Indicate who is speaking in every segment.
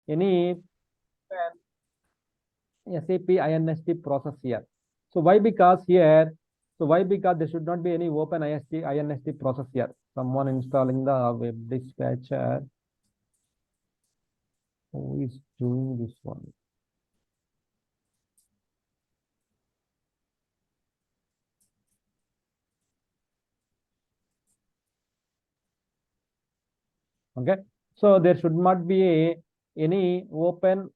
Speaker 1: any SAP INST process here. So why? Because here, so why? Because there should not be any open INST process here. Someone installing the web dispatcher. Who is doing this one? Okay, so there should not be any open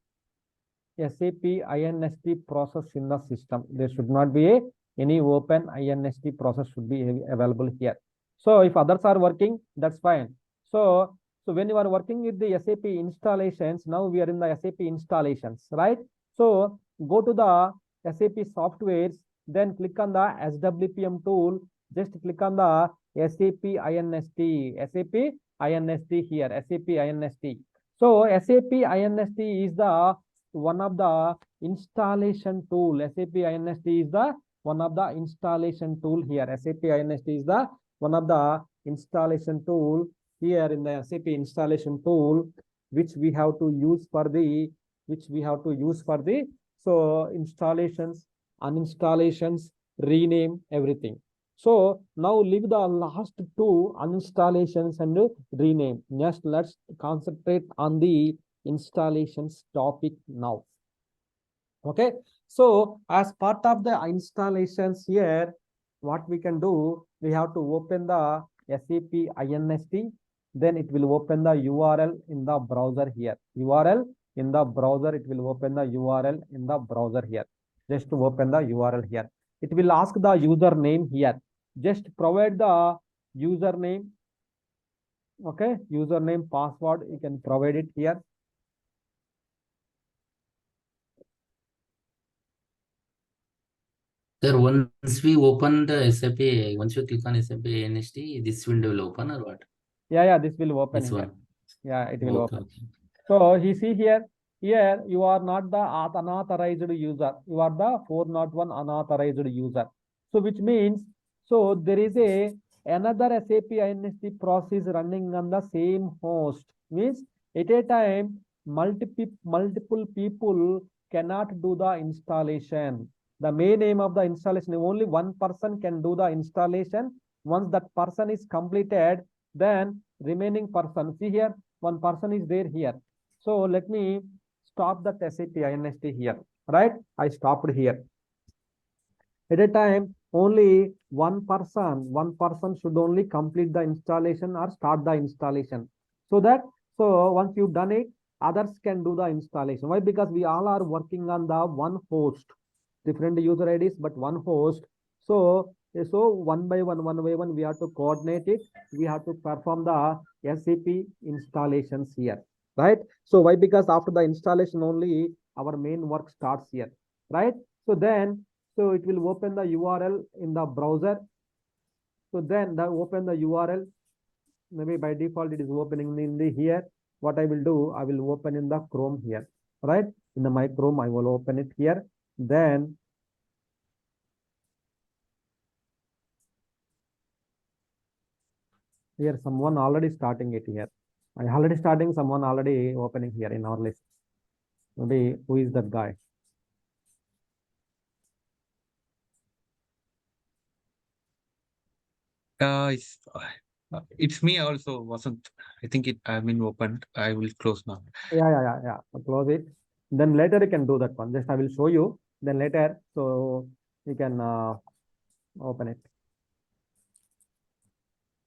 Speaker 1: SAP INST process in the system. There should not be any open INST process should be available here. So if others are working, that's fine. So when you are working with the SAP installations, now we are in the SAP installations, right? So go to the SAP softwares, then click on the SWPM tool. Just click on the SAP INST, SAP INST here, SAP INST. So SAP INST is the one of the installation tool. SAP INST is the one of the installation tool here. SAP INST is the one of the installation tool here in the SAP installation tool, which we have to use for the so installations, uninstallations, rename, everything. So now leave the last two, uninstallations and rename. Just let's concentrate on the installations topic now. Okay, so as part of the installations here, what we can do, we have to open the SAP INST, then it will open the URL in the browser here. URL in the browser, it will open the URL in the browser here. Just to open the URL here, it will ask the username here. Just provide the username. Okay, username, password, you can provide it here.
Speaker 2: Sir, once we open the SAP, once you click on SAP NST, this window will open or what?
Speaker 1: Yeah, this will open
Speaker 2: This
Speaker 1: here.
Speaker 2: one.
Speaker 1: Yeah, it will
Speaker 2: Okay,
Speaker 1: open.
Speaker 2: okay.
Speaker 1: So you see here you are not the unauthorized user. You are the 401 unauthorized user. So which means, so there is another SAP INST process running on the same host. Means at a time, multiple people cannot do the installation. The main aim of the installation, only one person can do the installation. Once that person is completed, then remaining person, see here, one person is there here. So let me stop that SAP INST here, right? I stopped here. At a time, only one person should only complete the installation or start the installation. So once you've done it, others can do the installation. Why? Because we all are working on the one host, different user IDs, but one host. So one by one, we have to coordinate it. We have to perform the SAP installations here, right? So why? Because after the installation only our main work starts here, right? So it will open the URL in the browser. So then open the URL. Maybe by default it is opening in the here. What I will do, I will open in the Chrome here, right? In the my Chrome, I will open it here. Then here someone already starting it here. I already starting, someone already opening here in our list. Maybe who is that guy?
Speaker 3: It's me also, wasn't. I think I've been opened. I will close now.
Speaker 1: Yeah. Close it. Then later you can do that one. Just I will show you. Then later, so you can open it.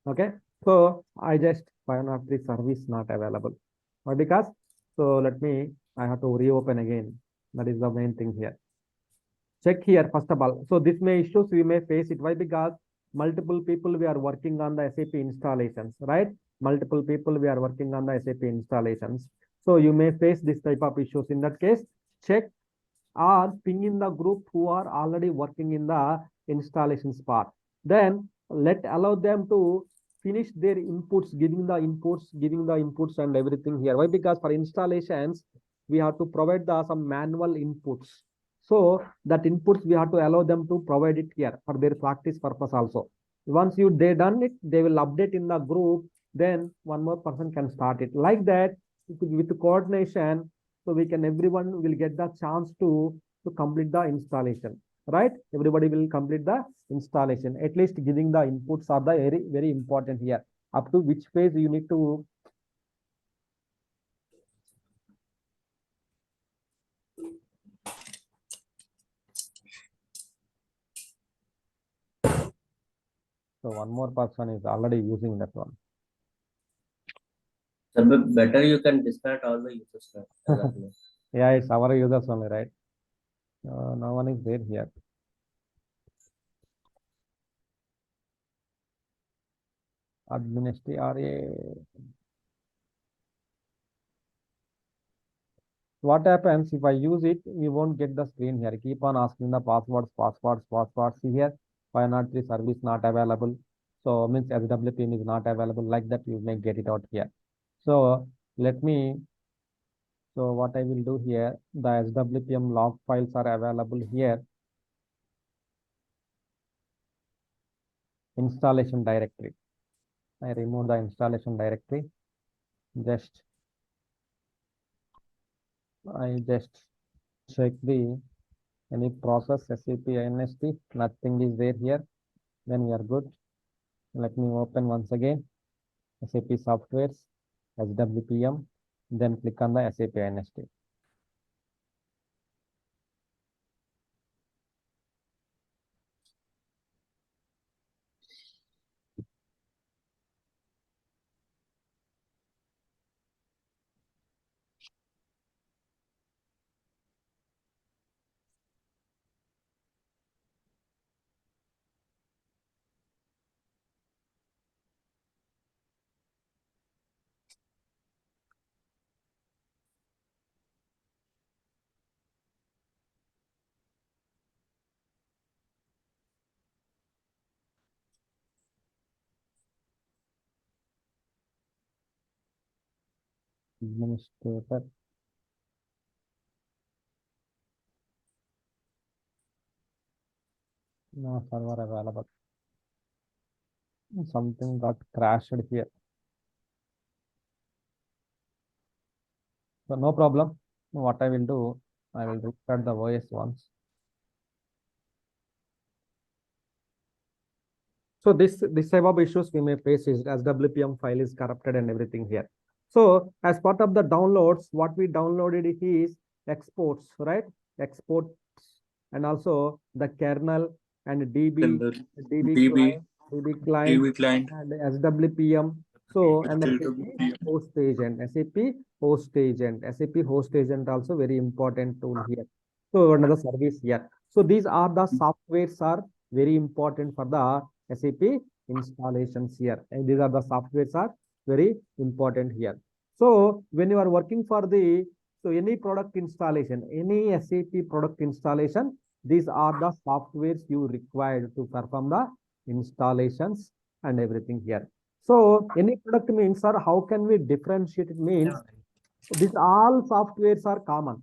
Speaker 1: Okay. So I just find out the service not available. Why? Because so I have to reopen again. That is the main thing here. Check here first of all. So this may issues we may face it. Why? Because multiple people we are working on the SAP installations, right? Multiple people we are working on the SAP installations. So you may face this type of issues. In that case, check or ping in the group who are already working in the installations part. Then allow them to finish their inputs, giving the inputs and everything here. Why? Because for installations, we have to provide some manual inputs. So that inputs we have to allow them to provide it here for their practice purpose also. Once they done it, they will update in the group. Then one more person can start it like that with coordination. So everyone will get the chance to complete the installation, right? Everybody will complete the installation. At least giving the inputs are the very important here. Up to which phase you need to. So one more person is already using that one.
Speaker 4: So better you can disconnect all the users.
Speaker 1: Yeah, it's our users only, right? No one is there here. Administrator. What happens if I use it? We won't get the screen here. Keep on asking the passwords. See here, 503 service not available. So means SWPM is not available. Like that, you may get it out here. So let me. So what I will do here, the SWPM log files are available here. Installation directory. I remove the installation directory. I just check the any process SAP nothing is there here. Then we are good. Let me open once again SAP softwares, SWPM, then click on the SAP INST. Administrator. No server available. Something got crashed here. So no problem. What I will do, I will restart the OS once. So this type of issues we may face is as WPM file is corrupted and everything here. So as part of the downloads, what we downloaded is exports, right? Exports and also the kernel and
Speaker 3: Then the DB,
Speaker 1: DB client
Speaker 3: DB client,
Speaker 1: and SWPM. So and
Speaker 3: SWPM.
Speaker 1: SAP host agent also very important tool here. So another service here. So these are the softwares are very important for the SAP installations here. And these are the softwares are very important here. So when you are working for the any product installation, any SAP product installation, these are the softwares you required to perform the installations and everything here. So any product means, sir, how can we differentiate it means these all softwares are common.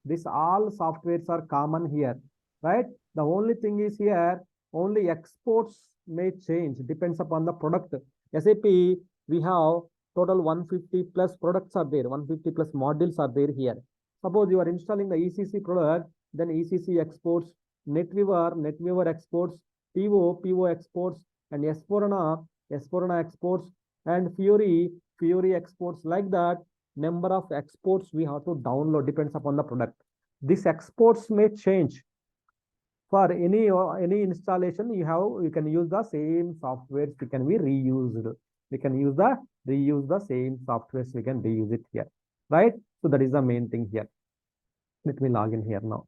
Speaker 1: These all softwares are common here, right? The only thing is here, only exports may change, depends upon the product. SAP, we have total 150 plus products are there, 150 plus modules are there here. Suppose you are installing the ECC product, then ECC exports, NetWeaver exports, PO exports, and S4HANA exports, and Fiori exports. Like that, number of exports we have to download depends upon the product. These exports may change. For any installation you can use the same softwares, it can be reused. We can reuse the same softwares, we can reuse it here, right? So that is the main thing here. Let me log in here now.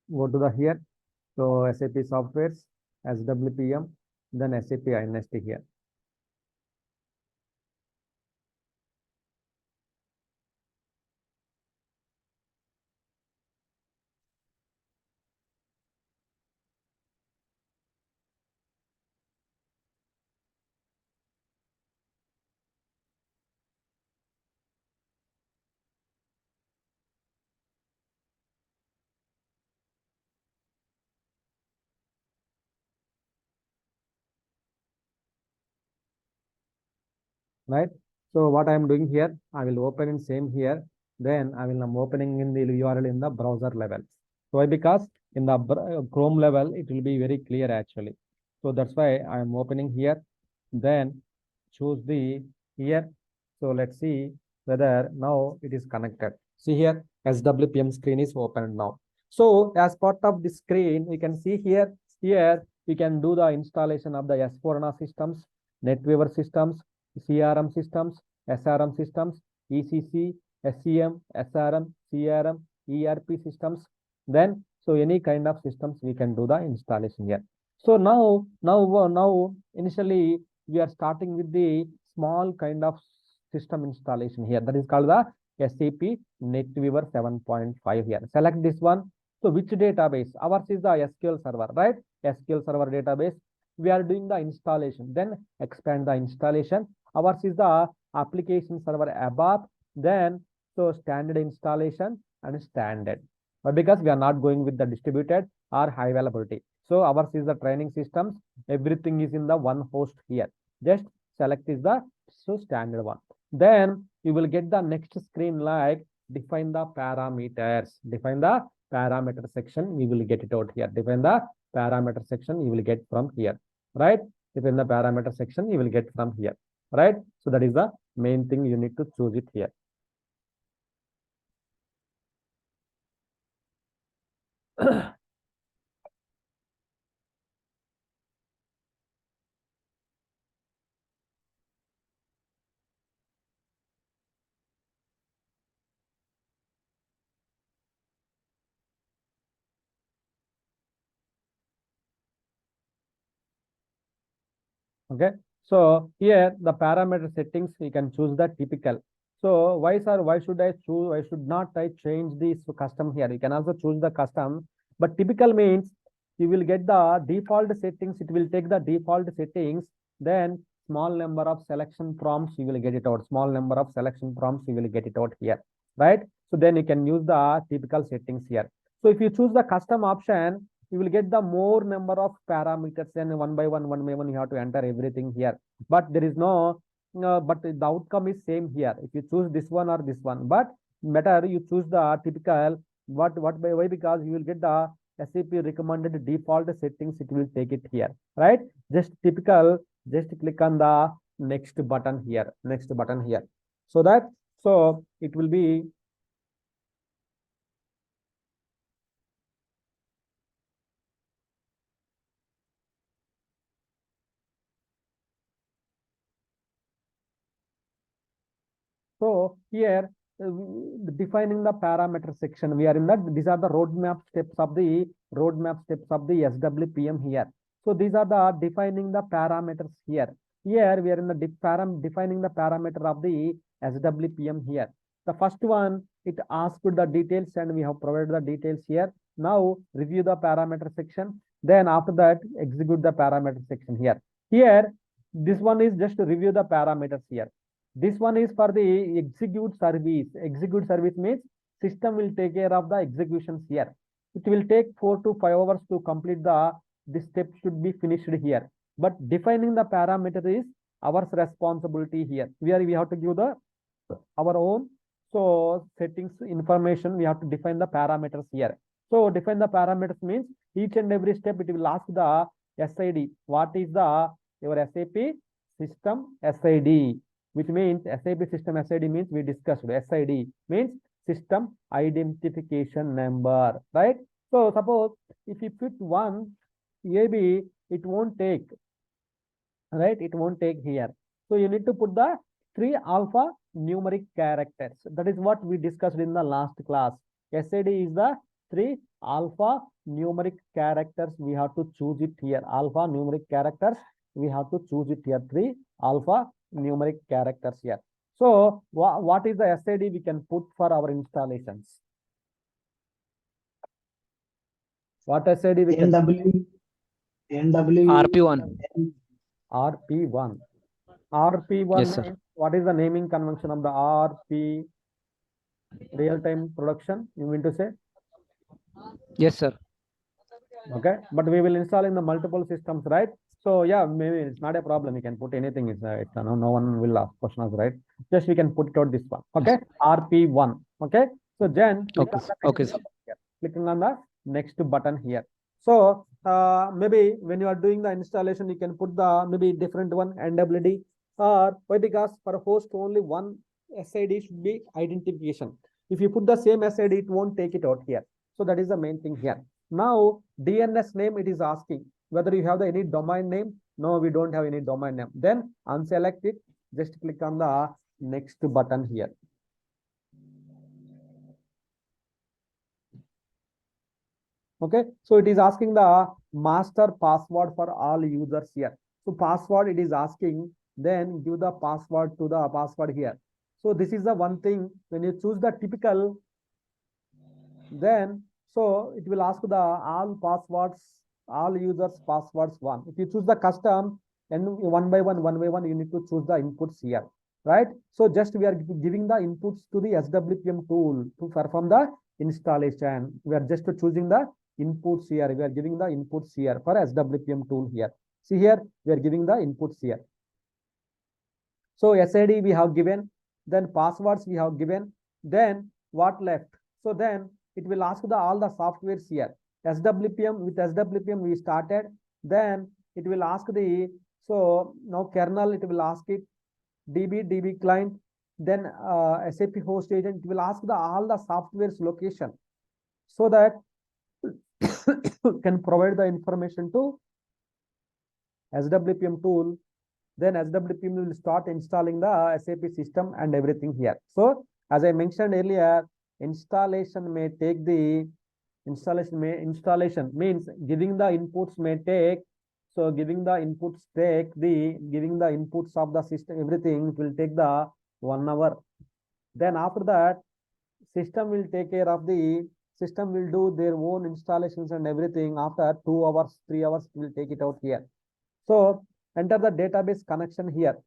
Speaker 1: Go to the here. So SAP softwares, SWPM, then SAP INST here. right? So what I am doing here, I will open in same here. Then I'm opening in the URL in the browser level. So why? Because in the Chrome level, it will be very clear actually. So that's why I am opening here. Then choose the here. So let's see whether now it is connected. See here, SWPM screen is open now. So as part of the screen, we can see here, we can do the installation of the S4HANA systems, NetWeaver systems, CRM systems, SRM systems, ECC, SCM, SRM, CRM, ERP systems. Then, so any kind of systems we can do the installation here. So now initially we are starting with the small kind of system installation here. That is called the SAP NetWeaver 7.5 here. Select this one. So which database? Ours is the SQL server, right? SQL server database. We are doing the installation. Then expand the installation. Ours is the application server ABAP. Then so standard installation and standard. But because we are not going with the distributed or high availability. So ours is the training systems. Everything is in the one host here. Just select is the standard one. Then you will get the next screen like define the parameters. Define the parameter section. We will get it out here. Define the parameter section. You will get from here, right? Define the parameter section. You will get from here, right? So that is the main thing. You need to choose it here. Okay, so here the parameter settings we can choose the typical. So why sir, why should I choose? Why should not I change this custom here? You can also choose the custom, but typical means you will get the default settings. It will take the default settings. Then small number of selection prompts you will get it out. Small number of selection prompts you will get it out here, right? So then you can use the typical settings here. So if you choose the custom option, you will get the more number of parameters, and one by one you have to enter everything here. But there is no, but the outcome is same here. If you choose this one or this one, but better you choose the typical. What by why? Because you will get the SAP recommended default settings. It will take it here, right? Just typical. Just click on the next button here. Next button here. So that it will be. So here defining the parameter section, we are in that. These are the roadmap steps of the SWPM here. So these are the defining the parameters here. Here we are in the defining the parameter of the SWPM here. The first one, it asks the details and we have provided the details here. Now review the parameter section. Then after that, execute the parameter section here. Here, this one is just to review the parameters here. This one is for the execute service. Execute service means system will take care of the executions here. It will take 4 to 5 hours to complete this step should be finished here. But defining the parameter is our responsibility here. We have to give our own settings information. We have to define the parameters here. So define the parameters means each and every step it will ask the SID. What is your SAP system SID? Which means SAP system SID means we discussed. SID means system identification number, right? So suppose if you put one AB, it won't take, right? It won't take here. So you need to put the 3 alpha numeric characters. That is what we discussed in the last class. SID is the 3 alpha numeric characters. We have to choose it here. Alpha numeric characters. We have to choose it here. 3 alpha numeric characters here. So what is the SID we can put for our installations? What SID we can?
Speaker 5: RP1.
Speaker 1: RP1. RP1.
Speaker 5: Yes, sir.
Speaker 1: What is the naming convention of the RP? Real time production, you mean to say?
Speaker 5: Yes, sir.
Speaker 1: Okay, but we will install in the multiple systems, right? So yeah, maybe it's not a problem. You can put anything. It's no one will ask questions, right? Just we can put it out this one. Okay, RP1. Okay, so then click
Speaker 3: Okay,
Speaker 1: on the
Speaker 3: okay,
Speaker 1: next
Speaker 3: sir.
Speaker 1: button here. Clicking on the next button here. So maybe when you are doing the installation, you can put the maybe different one NWD, or why? Because for a host only one SID should be identification. If you put the same SID, it won't take it out here. So that is the main thing here. Now DNS name, it is asking whether you have the any domain name. No, we don't have any domain name. Then unselect it. Just click on the next button here. Okay, so it is asking the master password for all users here. So password it is asking, then give the password to the password here. So this is the one thing. When you choose the typical, then so it will ask the all passwords, all users passwords one. If you choose the custom, then one by one, you need to choose the inputs here, right? So just we are giving the inputs to the SWPM tool to perform the installation. We are just choosing the inputs here. We are giving the inputs here for SWPM tool here. See here, we are giving the inputs here. So SID we have given, then passwords we have given, then what left? So then it will ask the all the softwares here. SWPM, with SWPM we started, then it will ask the, so now kernel it will ask it, DB client, then SAP host agent, it will ask the all the softwares location, so that can provide the information to SWPM tool. Then SWPM will start installing the SAP system and everything here. So as I mentioned earlier, installation means giving the inputs may take. So giving the inputs of the system, everything, it will take the 1 hour. Then after that, system will take care of the system will do their own installations and everything. After 2 hours, 3 hours, it will take it out here. So enter the database connection here.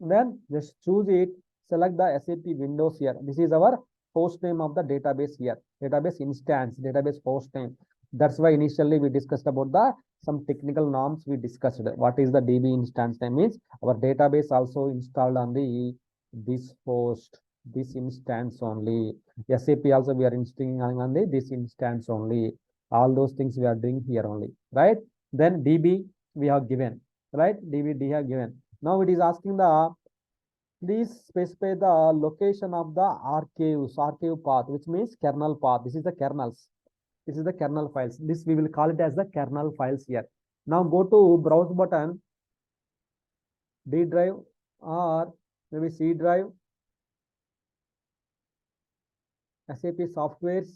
Speaker 1: Then just choose it, select the SAP Windows here. This is our host name of the database here. Database instance, database host name. That's why initially we discussed about the some technical norms we discussed. What is the DB instance name means our database also installed on the this host, this instance only. SAP also we are installing on the this instance only. All those things we are doing here only, right? Then DB we have given, right? DVD have given. Now it is asking the, please specify the location of the archive path, which means kernel path. This is the kernels. This is the kernel files. This we will call it as the kernel files here. Now go to browse button, D drive or maybe C drive, SAP softwares,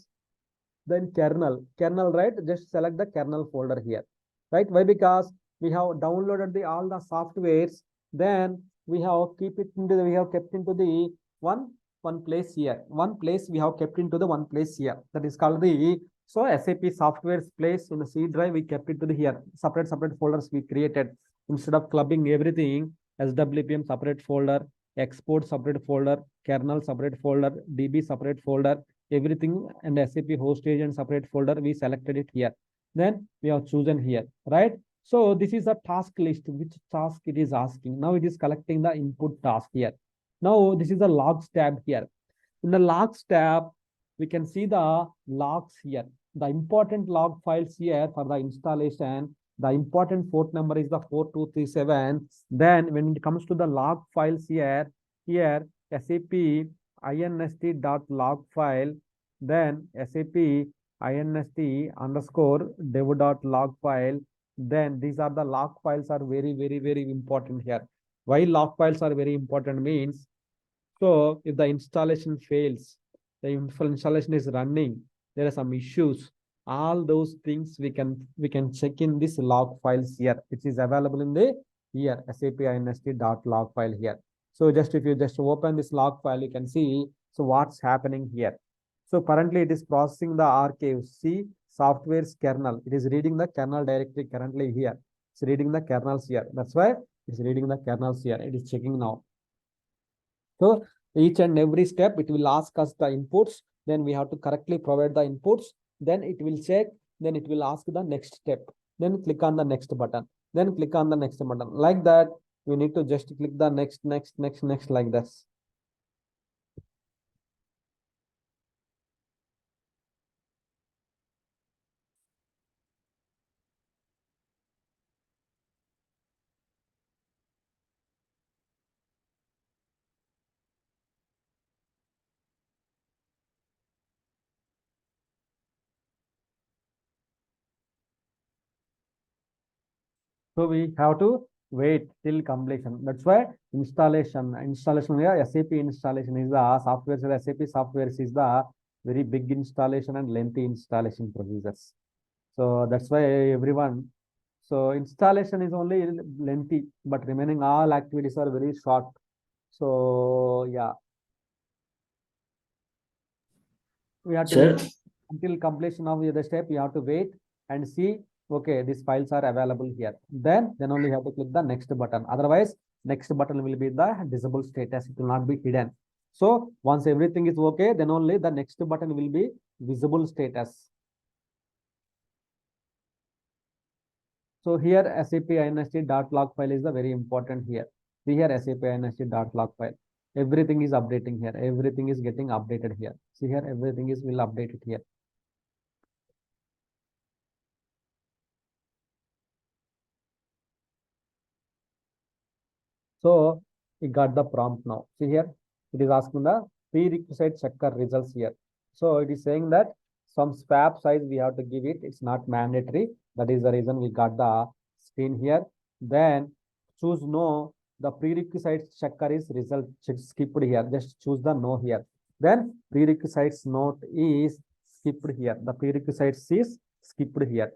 Speaker 1: then kernel, right? Just select the kernel folder here, right? Why? Because we have downloaded the all the softwares, then we have kept into the one place here. One place we have kept into the one place here. That is called the, so SAP softwares place in the C drive, we kept it to the here. Separate folders we created. Instead of clubbing everything, SWPM separate folder, export separate folder, kernel separate folder, DB separate folder, everything, and SAP host agent separate folder, we selected it here. Then we have chosen here, right? So this is a task list, which task it is asking. Now it is collecting the input task here. Now this is the logs tab here. In the logs tab, we can see the logs here. The important log files here for the installation. The important port number is the 4237. Then when it comes to the log files here SAP inst.log file, then SAP inst_dev.log file. Then these are the log files are very important here. Why log files are very important means, so if the installation fails, the installation is running, there are some issues, all those things we can check in this log files here, which is available in the here SAP inst.log file here. So just if you just open this log file, you can see so what's happening here. So currently it is processing the archive. See software's kernel. It is reading the kernel directory currently here. It's reading the kernels here. That's why it's reading the kernels here. It is checking now. So each and every step, it will ask us the inputs. Then we have to correctly provide the inputs. Then it will check then it will ask the next step. Then click on the next button. Then click on the next button. Like that, you need to just click the next like this. So we have to wait till completion. That's why installation yeah, SAP installation is the software. So SAP software is the very big installation and lengthy installation procedures. So that's why everyone. So installation is only lengthy, but remaining all activities are very short. So yeah, we have to
Speaker 4: Sir,
Speaker 1: wait until completion of the step. You have to wait and see. Okay, these files are available here. Then only you have to click the next button. Otherwise, next button will be the visible status. It will not be hidden. So once everything is okay, then only the next button will be visible status. So here SAP inst.log file is the very important here. See here SAP inst.log file. Everything is updating here. Everything is getting updated here. See here everything is will update it here. So we got the prompt now. See here, it is asking the prerequisite checker results here. So it is saying that some swap size we have to give it. It's not mandatory. That is the reason we got the screen here. Then choose no. The prerequisite checker is result skipped here. Just choose the no here. Then prerequisites note is skipped here. The prerequisites is skipped here.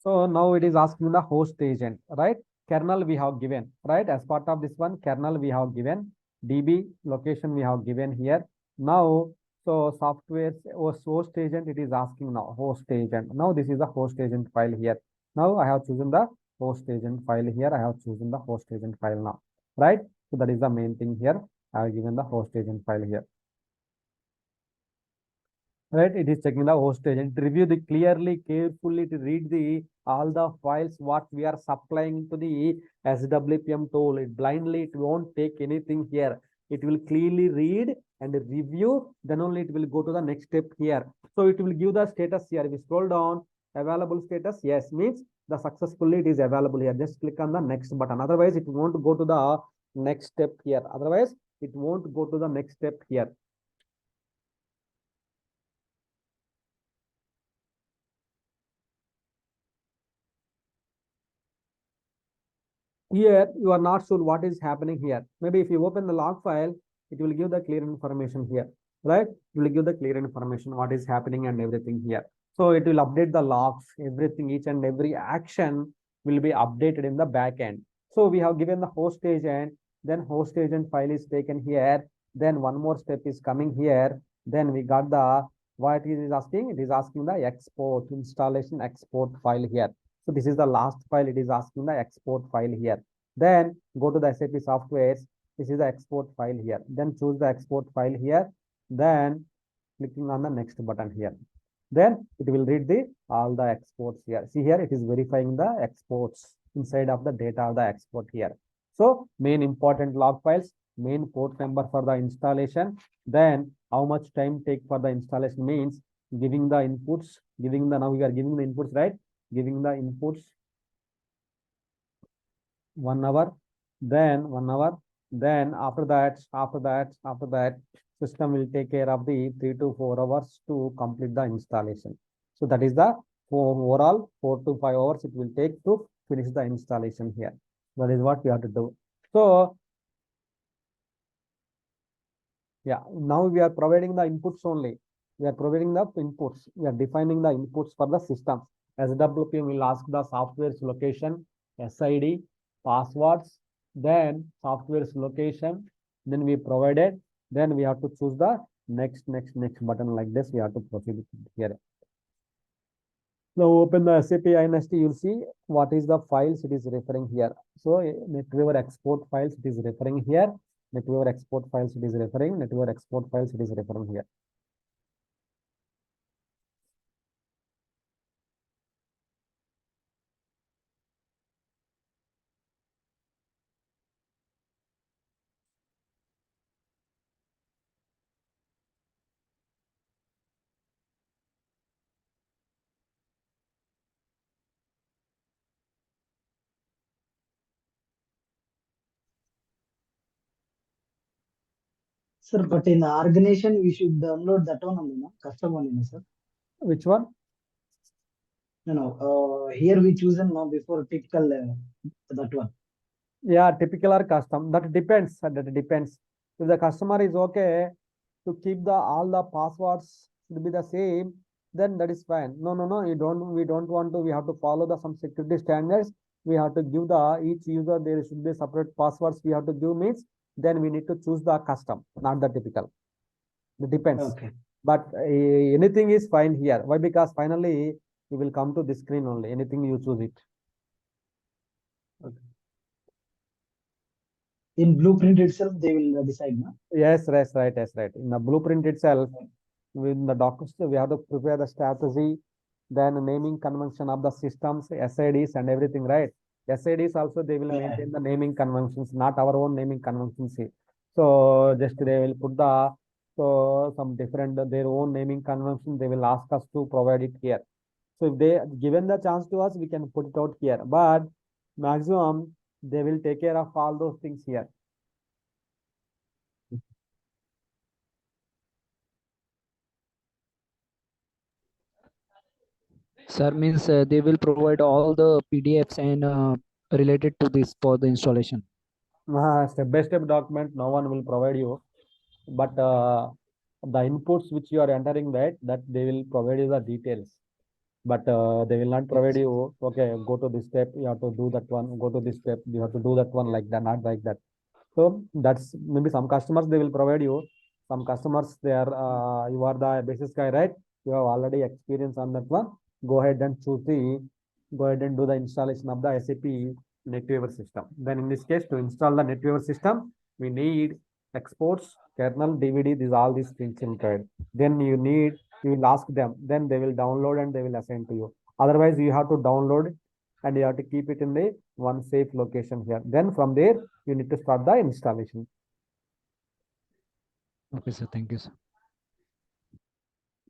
Speaker 1: So now it is asking the host agent, right? Kernel we have given, right? As part of this one, kernel we have given, DB location we have given here. Now, so software host agent, it is asking now host agent. Now this is the host agent file here. Now I have chosen the host agent file here. I have chosen the host agent file now, right? So that is the main thing here. I have given the host agent file here. Right, it is checking the host agent. Review the clearly, carefully to read the all the files what we are supplying to the SWPM tool. It blindly it won't take anything here. It will clearly read and review. Then only it will go to the next step here. So it will give the status here. If we scroll down, available status, yes, means the successfully it is available here. Just click on the next button. Otherwise, it won't go to the next step here. Otherwise, it won't go to the next step here. Here you are not sure what is happening here. Maybe if you open the log file, it will give the clear information here, right? It will give the clear information what is happening and everything here. So it will update the logs, everything, each and every action will be updated in the back end. So we have given the host agent, then host agent file is taken here. Then one more step is coming here. Then we got the what it is asking. It is asking the export installation export file here. So this is the last file. It is asking the export file here. Then go to the SAP softwares. This is the export file here. Then choose the export file here. Then clicking on the next button here. Then it will read the all the exports here. See here, it is verifying the exports inside of the data of the export here. So main important log files, main port number for the installation. Then how much time take for the installation means giving the inputs, now we are giving the inputs, right? Giving the inputs 1 hour, then 1 hour, then after that system will take care of the 3 to 4 hours to complete the installation. So that is the overall 4 to 5 hours it will take to finish the installation here. That is what we have to do. So yeah, now we are providing the inputs only. We are providing the inputs. We are defining the inputs for the system. SWPM will ask the software's location, SID, passwords, then software's location. Then we provided. Then we have to choose the next button like this. We have to proceed here. Now open the SAP INST, you'll see what is the files it is referring here. So NetWeaver export files it is referring here. NetWeaver export files it is referring. NetWeaver export files it is referring here.
Speaker 5: Sir, but in the organization, we should download that one only, no? Custom only, no, sir.
Speaker 1: Which one?
Speaker 5: No, here we chosen now before typical that one.
Speaker 1: Yeah, typical or custom. That depends. That depends. If the customer is okay to keep the all the passwords should be the same, then that is fine. No, no, no. We don't want to. We have to follow the some security standards. We have to give the each user there should be separate passwords. We have to give means then we need to choose the custom, not the typical. It depends.
Speaker 5: Okay.
Speaker 1: But anything is fine here. Why? Because finally you will come to this screen only. Anything you choose it.
Speaker 5: In blueprint itself, they will decide, no?
Speaker 1: Yes, yes, right, yes, right. In the blueprint itself, in the document, we have to prepare the strategy, then naming convention of the systems, SIDs and everything, right? SIDs also they will
Speaker 5: Yeah.
Speaker 1: maintain the naming conventions, not our own naming conventions. So just they will put the some different their own naming convention. They will ask us to provide it here. So if they given the chance to us, we can put it out here. But maximum they will take care of all those things here.
Speaker 6: Sir, means they will provide all the PDFs and related to this for the installation.
Speaker 1: Step by step document, no one will provide you. But the inputs which you are entering that they will provide you the details. But they will not provide you, okay, go to this step, you have to do that one, go to this step, you have to do that one like that, not like that. So that's maybe some customers they will provide you. Some customers they are you are the basis guy, right? You have already experience on that one. Go ahead and go ahead and do the installation of the SAP NetWeaver system. Then in this case, to install the NetWeaver system, we need exports, kernel, DVD, all these things included. Then you will ask them, then they will download and they will assign to you. Otherwise, you have to download and you have to keep it in the one safe location here. Then from there, you need to start the installation.
Speaker 6: Okay, sir. Thank you, sir.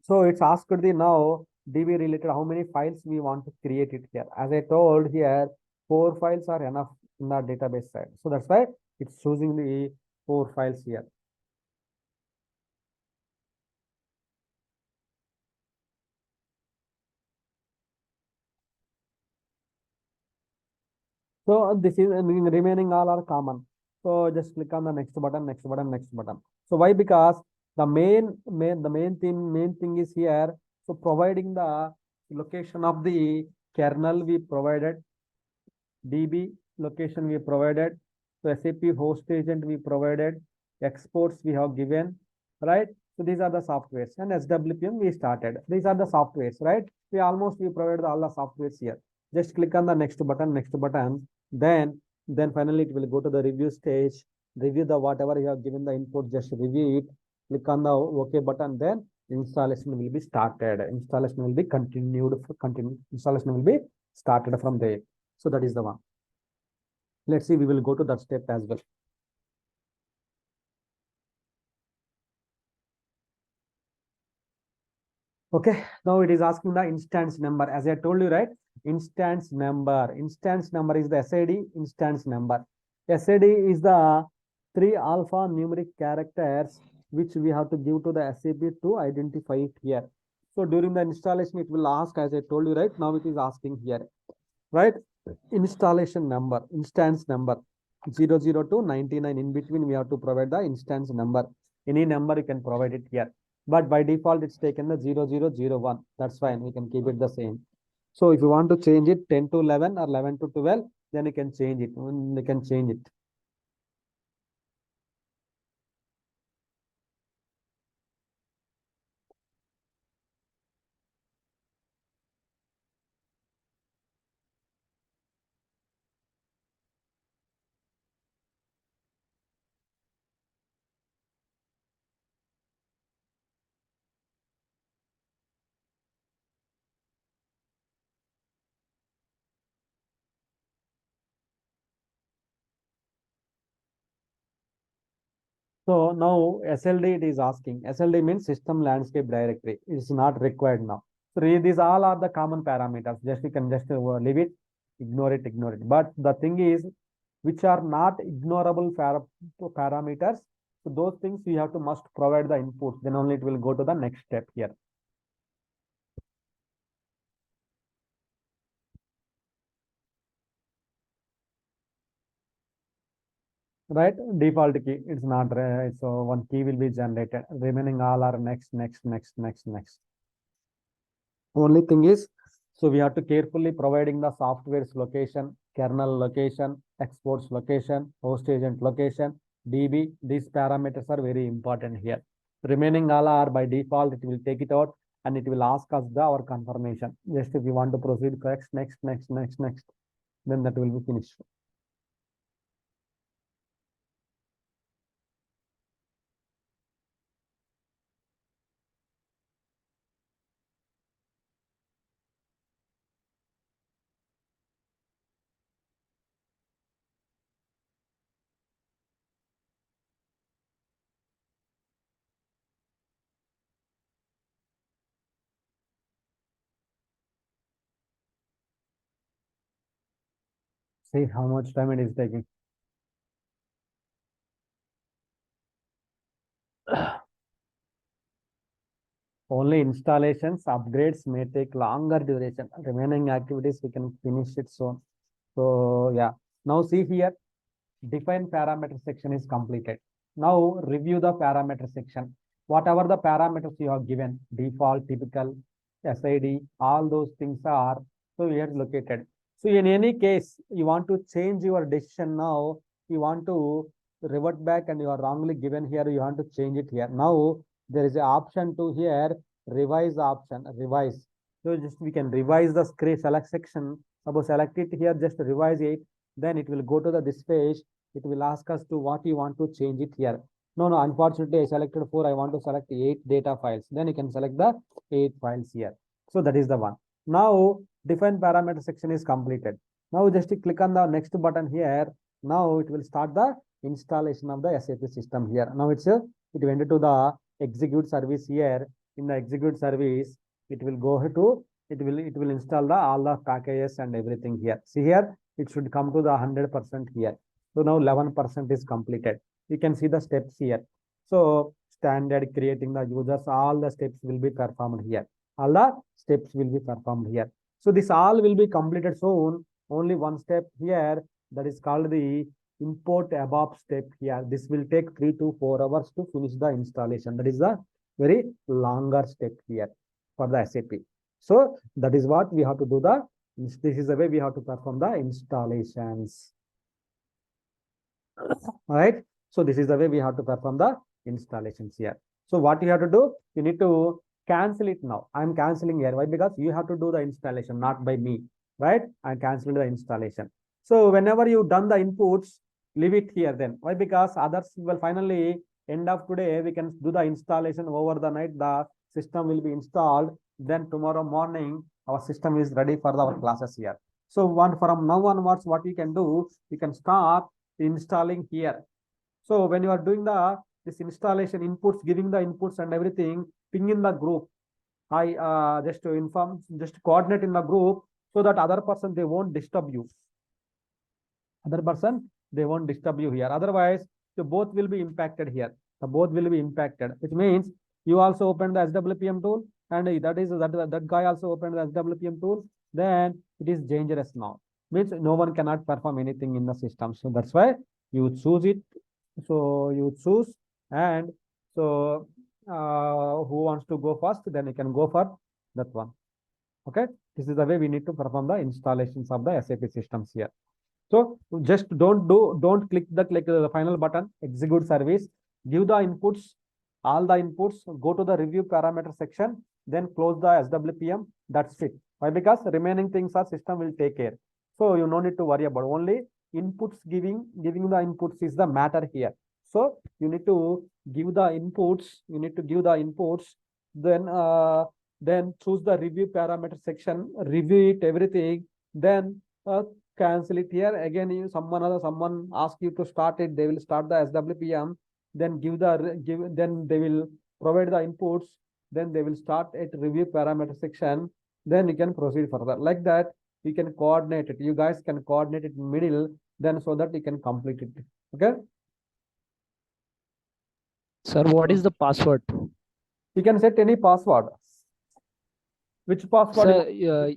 Speaker 1: So it's asked the now DB related how many files we want to create it here. As I told here, 4 files are enough in the database side. So that's why it's choosing the 4 files here. So this is remaining all are common. So just click on the next button, next button, next button. So why? Because the main thing is here. So providing the location of the kernel we provided, DB location we provided, so SAP host agent we provided, exports we have given, right? So these are the softwares and SWPM we started. These are the softwares, right? We provided all the softwares here. Just click on the next button, then finally it will go to the review stage, review the whatever you have given the input, just review it, click on the OK button, then installation will be started. Installation will be installation will be started from there. So that is the one. Let's see, we will go to that step as well. Okay, now it is asking the instance number. As I told you, right? Instance number is the SID instance number. SID is the 3 alphanumeric characters which we have to give to the SAP to identify it here. So during the installation, it will ask, as I told you, right? Now it is asking here, right? Installation number, instance number 00 to 99. In between, we have to provide the instance number. Any number you can provide it here. But by default, it's taken the 0001. That's fine. We can keep it the same. So if you want to change it 10 to 11 or 11 to 12, then you can change it. You can change it. So now SLD it is asking. SLD means system landscape directory. It's not required now. So these all are the common parameters. Just you can just leave it, ignore it, ignore it. But the thing is, which are not ignorable parameters. So those things we have to must provide the inputs. Then only it will go to the next step here. Right, default key, it's not, so one key will be generated. Remaining all are next. Only thing is, so we have to carefully providing the software's location, kernel location, exports location, host agent location, DB. These parameters are very important here. Remaining all are by default, it will take it out and it will ask us our confirmation. Just if you want to proceed next, then that will be finished. See how much time it is taking. Only installations, upgrades may take longer duration. Remaining activities, we can finish it soon. So yeah, now see here, define parameter section is completed. Now review the parameter section. Whatever the parameters you have given, default, typical, SID, all those things are, so here located. So in any case, you want to change your decision now, you want to revert back and you are wrongly given here, you want to change it here. Now there is an option to here, revise option, revise. So just we can revise the select section. Suppose select it here, just revise it. Then it will go to this page. It will ask us to what you want to change it here. No, unfortunately, I selected 4. I want to select 8 data files. Then you can select the 8 files here. So that is the one. Now, define parameter section is completed. Now, just click on the next button here. Now, it will start the installation of the SAP system here. Now, it went to the execute service here. In the execute service, it will go to, it will install all the packages and everything here. See here, it should come to the 100% here. So now 11% is completed. You can see the steps here. So standard creating the users, all the steps will be performed here. All the steps will be performed here. So this all will be completed soon. Only one step here, that is called the import ABAP step here. This will take 3 to 4 hours to finish the installation. That is the very longer step here for the SAP. So that is what we have to do this is the way we have to perform the installations. All right. So this is the way we have to perform the installations here. So what you have to do, you need to cancel it now. I'm canceling here. Why? Because you have to do the installation, not by me, right? I'm canceling the installation. So whenever you done the inputs, leave it here then. Why? Because others will finally end of today, we can do the installation over the night. The system will be installed. Then tomorrow morning, our system is ready for our classes here. So from now onwards, what you can do, you can start installing here. So when you are doing this installation inputs, giving the inputs and everything, ping in the group. I just to inform, just coordinate in the group so that other person, they won't disturb you. Other person, they won't disturb you here. Otherwise, the both will be impacted here. The both will be impacted, which means you also open the SWPM tool, and that guy also opened the SWPM tool. Then it is dangerous now. Means no one cannot perform anything in the system. So that's why you choose it. So you choose, and so who wants to go first, then you can go for that one. Okay, this is the way we need to perform the installations of the SAP systems here. So just don't click the final button, execute service, give the inputs, all the inputs, go to the review parameter section, then close the SWPM. That's it. Why? Because remaining things are system will take care. So you no need to worry about, only inputs, giving the inputs is the matter here. So you need to give the inputs, then choose the review parameter section, review it, everything, then cancel it here. Again, someone ask you to start it, they will start the SWPM. then then they will provide the inputs, then they will start at review parameter section, then you can proceed further. Like that, you can coordinate it. You guys can coordinate it in middle, then so that you can complete it. Okay.
Speaker 6: Sir, what is the password?
Speaker 1: You can set any password. Which password?
Speaker 6: Sir,